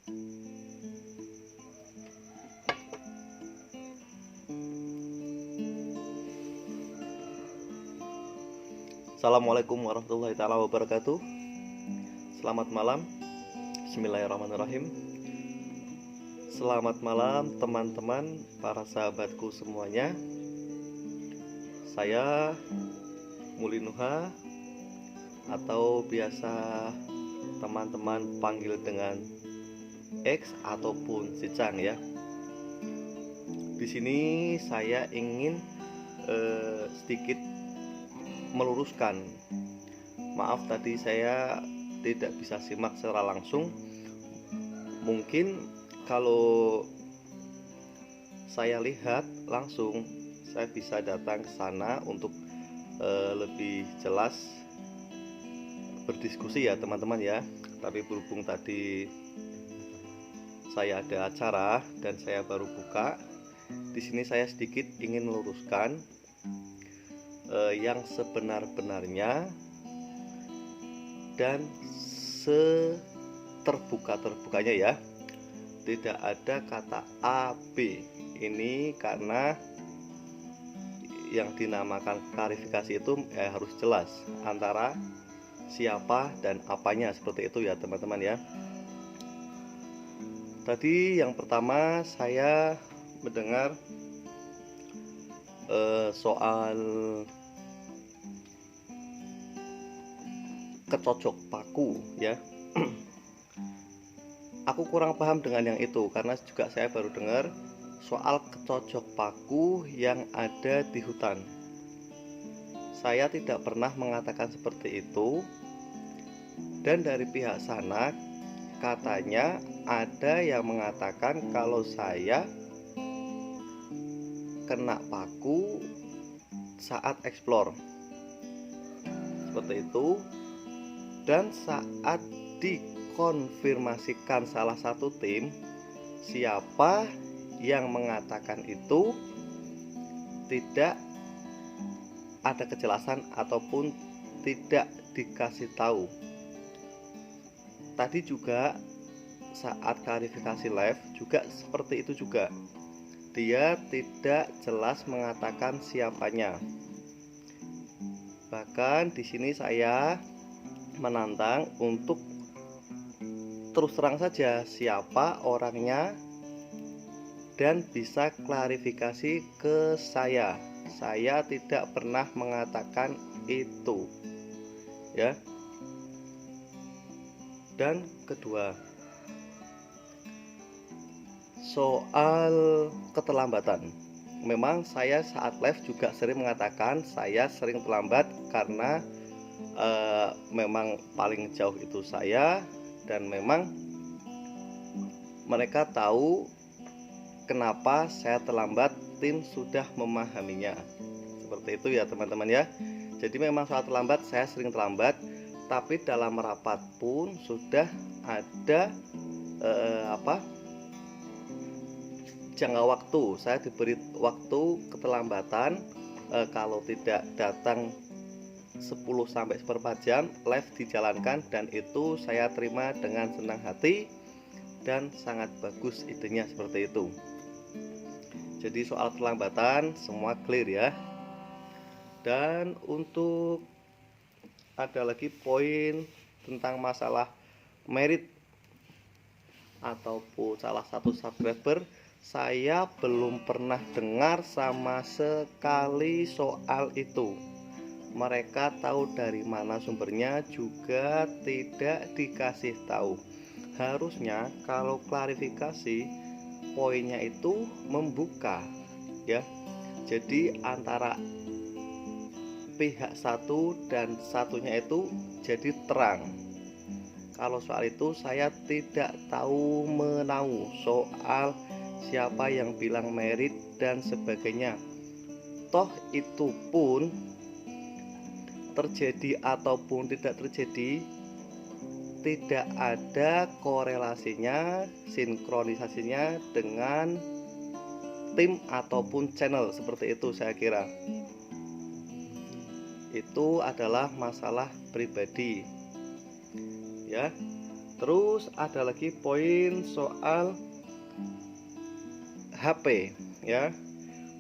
Assalamualaikum warahmatullahi taala wabarakatuh. Selamat malam. Bismillahirrahmanirrahim. Selamat malam teman-teman, para sahabatku semuanya. Saya Mulinuha, atau biasa teman-teman panggil dengan X ataupun Sicang ya. Di sini saya ingin sedikit meluruskan. Maaf tadi saya tidak bisa simak secara langsung. Mungkin kalau saya lihat langsung, saya bisa datang ke sana untuk lebih jelas berdiskusi ya teman-teman ya. Tapi berhubung tadi saya ada acara dan saya baru buka, di sini saya sedikit ingin meluruskan yang sebenar-benarnya dan seterbuka-terbukanya ya. Tidak ada kata A, B. Ini karena yang dinamakan klarifikasi itu harus jelas antara siapa dan apanya, seperti itu ya teman-teman ya. Tadi yang pertama saya mendengar soal kecocok paku ya. Aku kurang paham dengan yang itu, karena juga saya baru dengar soal kecocok paku yang ada di hutan. Saya tidak pernah mengatakan seperti itu. Dan dari pihak sana katanya ada yang mengatakan kalau saya kena paku saat eksplor, seperti itu. Dan saat dikonfirmasikan salah satu tim siapa yang mengatakan itu, tidak ada kejelasan ataupun tidak dikasih tahu. Tadi juga saat klarifikasi live juga seperti itu juga. Dia tidak jelas mengatakan siapanya. Bahkan di sini saya menantang untuk terus terang saja siapa orangnya dan bisa klarifikasi ke saya. Saya tidak pernah mengatakan itu ya. Dan kedua, soal keterlambatan. Memang saya saat live juga sering mengatakan saya sering terlambat karena memang paling jauh itu saya, dan memang mereka tahu kenapa saya terlambat, tim sudah memahaminya. Seperti itu ya teman-teman ya. Jadi memang soal terlambat, saya sering terlambat, tapi dalam rapat pun sudah ada jangka waktu. Saya diberi waktu keterlambatan, kalau tidak datang 10-14 jam live dijalankan, dan itu saya terima dengan senang hati dan sangat bagus idenya seperti itu. Jadi soal keterlambatan semua clear ya. Dan untuk ada lagi poin tentang masalah merit ataupun salah satu subscriber, saya belum pernah dengar sama sekali soal itu. Mereka tahu dari mana sumbernya juga tidak dikasih tahu. Harusnya kalau klarifikasi poinnya itu membuka ya. Jadi antara pihak satu dan satunya itu jadi terang. Kalau soal itu saya tidak tahu menau soal siapa yang bilang merit dan sebagainya. Toh itu pun terjadi ataupun tidak terjadi, tidak ada korelasinya, sinkronisasinya dengan tim ataupun channel, seperti itu saya kira. Itu adalah masalah pribadi ya. Terus ada lagi poin soal HP ya.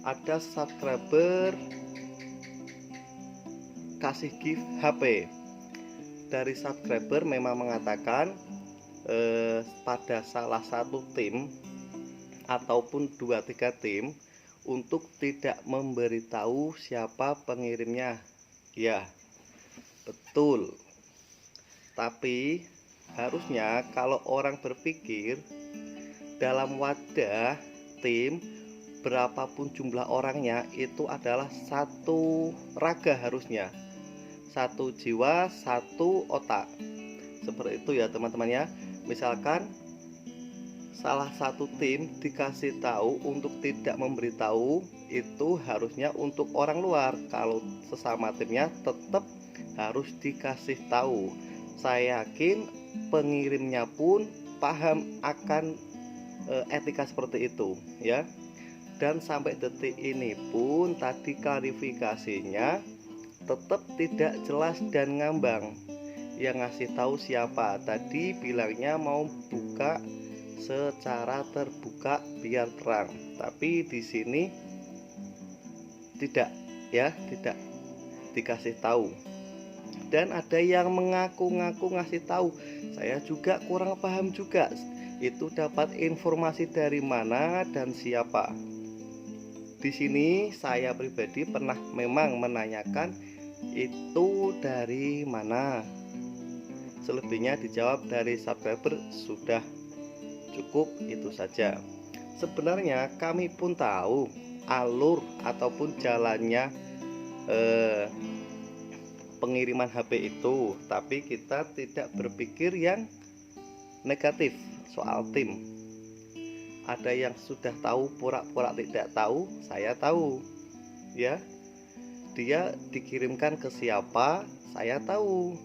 Ada subscriber kasih gift HP. Dari subscriber memang mengatakan pada salah satu tim ataupun 2-3 tim untuk tidak memberitahu siapa pengirimnya. Ya, betul. Tapi harusnya kalau orang berpikir dalam wadah tim, berapapun jumlah orangnya, itu adalah satu raga harusnya, satu jiwa, satu otak. Seperti itu ya teman-teman ya. Misalkan salah satu tim dikasih tahu untuk tidak memberitahu, itu harusnya untuk orang luar. Kalau sesama timnya tetap harus dikasih tahu. Saya yakin pengirimnya pun paham akan etika seperti itu ya. Dan sampai detik ini pun tadi klarifikasinya tetap tidak jelas dan ngambang. Yang ngasih tahu siapa? Tadi bilangnya mau buka secara terbuka biar terang, tapi di sini tidak ya, tidak dikasih tahu. Dan ada yang mengaku-ngaku ngasih tahu. Saya juga kurang paham juga. Itu dapat informasi dari mana dan siapa? Di sini saya pribadi pernah memang menanyakan itu dari mana. Selebihnya dijawab dari subscriber sudah cukup, itu saja. Sebenarnya kami pun tahu alur ataupun jalannya pengiriman HP itu, tapi kita tidak berpikir yang negatif soal tim. Ada yang sudah tahu pura-pura tidak tahu, saya tahu ya. Dia dikirimkan ke siapa, saya tahu.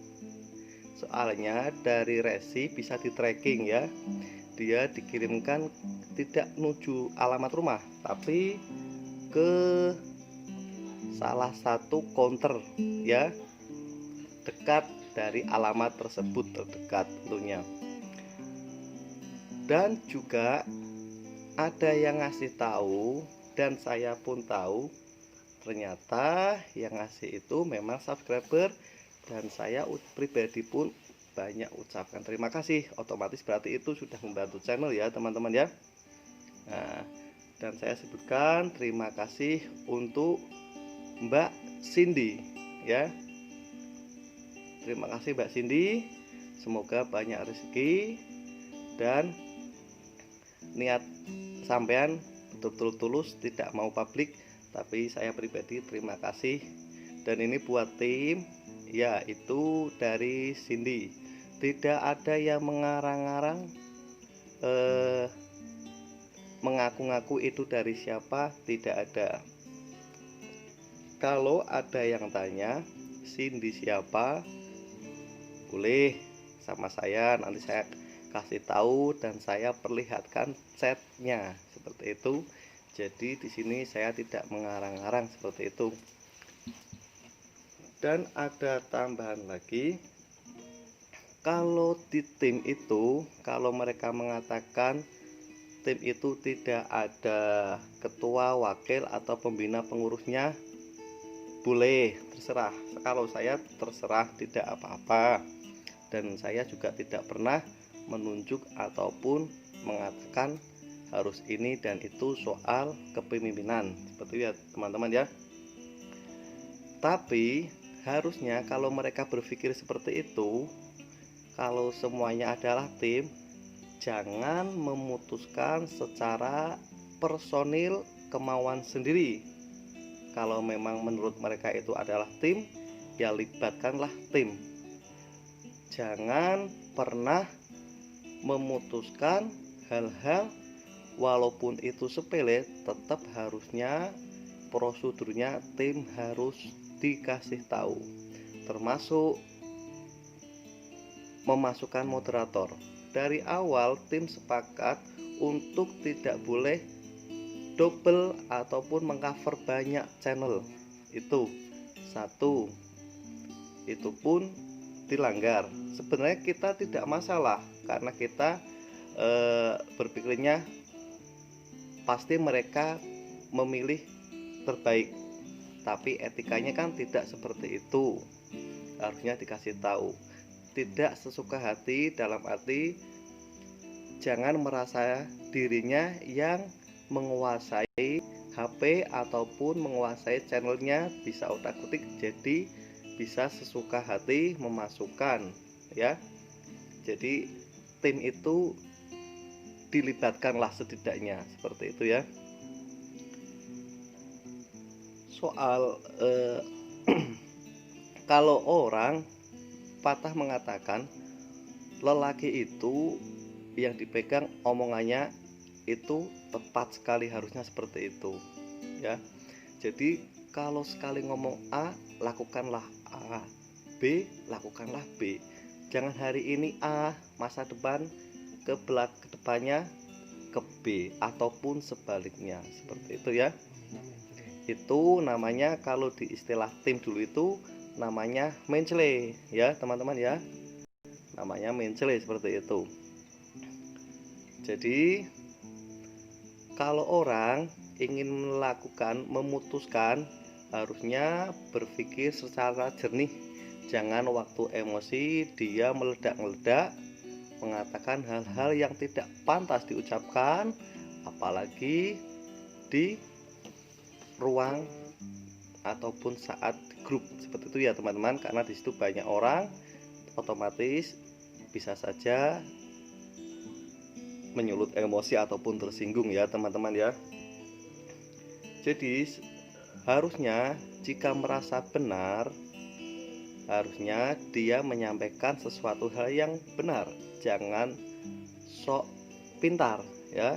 Soalnya dari resi bisa di tracking ya. Dia dikirimkan tidak menuju alamat rumah, tapi ke salah satu counter ya, dekat dari alamat tersebut, terdekat tentunya. Dan juga ada yang ngasih tahu dan saya pun tahu, ternyata yang ngasih itu memang subscriber, dan saya pribadi pun banyak ucapkan terima kasih. Otomatis berarti itu sudah membantu channel ya teman-teman ya. Nah, dan saya sebutkan terima kasih untuk Mbak Cindy ya. Terima kasih Mbak Cindy, semoga banyak rezeki dan niat sampean betul-betul tulus, tidak mau publik. Tapi saya pribadi terima kasih. Dan ini buat tim ya, itu dari Cindy. Tidak ada yang mengarang-arang mengaku-ngaku itu dari siapa, tidak ada. Kalau ada yang tanya Cindy siapa, boleh sama saya, nanti saya kasih tahu dan saya perlihatkan chatnya seperti itu. Jadi di sini saya tidak mengarang-arang seperti itu. Dan ada tambahan lagi, kalau di tim itu, kalau mereka mengatakan tim itu tidak ada ketua, wakil atau pembina pengurusnya, boleh, terserah. Kalau saya terserah, tidak apa-apa. Dan saya juga tidak pernah menunjuk ataupun mengatakan harus ini dan itu soal kepemimpinan, seperti itu ya teman-teman ya. Tapi harusnya kalau mereka berpikir seperti itu, kalau semuanya adalah tim, jangan memutuskan secara personil kemauan sendiri. Kalau memang menurut mereka itu adalah tim, ya libatkanlah tim. Jangan pernah memutuskan hal-hal walaupun itu sepele, tetap harusnya prosedurnya tim harus dikasih tahu, termasuk memasukkan moderator. Dari awal tim sepakat untuk tidak boleh double ataupun mengcover banyak channel. Itu satu, itu pun dilanggar. Sebenarnya kita tidak masalah karena kita berpikirnya pasti mereka memilih terbaik, tapi etikanya kan tidak seperti itu. Harusnya dikasih tahu, tidak sesuka hati, dalam arti jangan merasa dirinya yang menguasai HP ataupun menguasai channelnya, bisa otak-atik, jadi bisa sesuka hati memasukkan ya. Jadi tim itu dilibatkanlah setidaknya, seperti itu ya. Soal kalau orang patah mengatakan lelaki itu yang dipegang omongannya itu tepat sekali, harusnya seperti itu ya. Jadi kalau sekali ngomong A, lakukanlah A, B, lakukanlah B. Jangan hari ini A, masa depan ke depannya ke B, ataupun sebaliknya, seperti itu ya. Itu namanya, kalau di istilah tim dulu itu namanya mencele ya teman-teman ya, namanya mencele, seperti itu. Jadi kalau orang ingin memutuskan, harusnya berpikir secara jernih. Jangan waktu emosi dia meledak-meledak, mengatakan hal-hal yang tidak pantas diucapkan, apalagi di ruang ataupun saat grup seperti itu ya teman-teman, karena disitu banyak orang, otomatis bisa saja menyulut emosi ataupun tersinggung ya teman-teman ya. Jadi harusnya jika merasa benar, harusnya dia menyampaikan sesuatu hal yang benar, jangan sok pintar ya.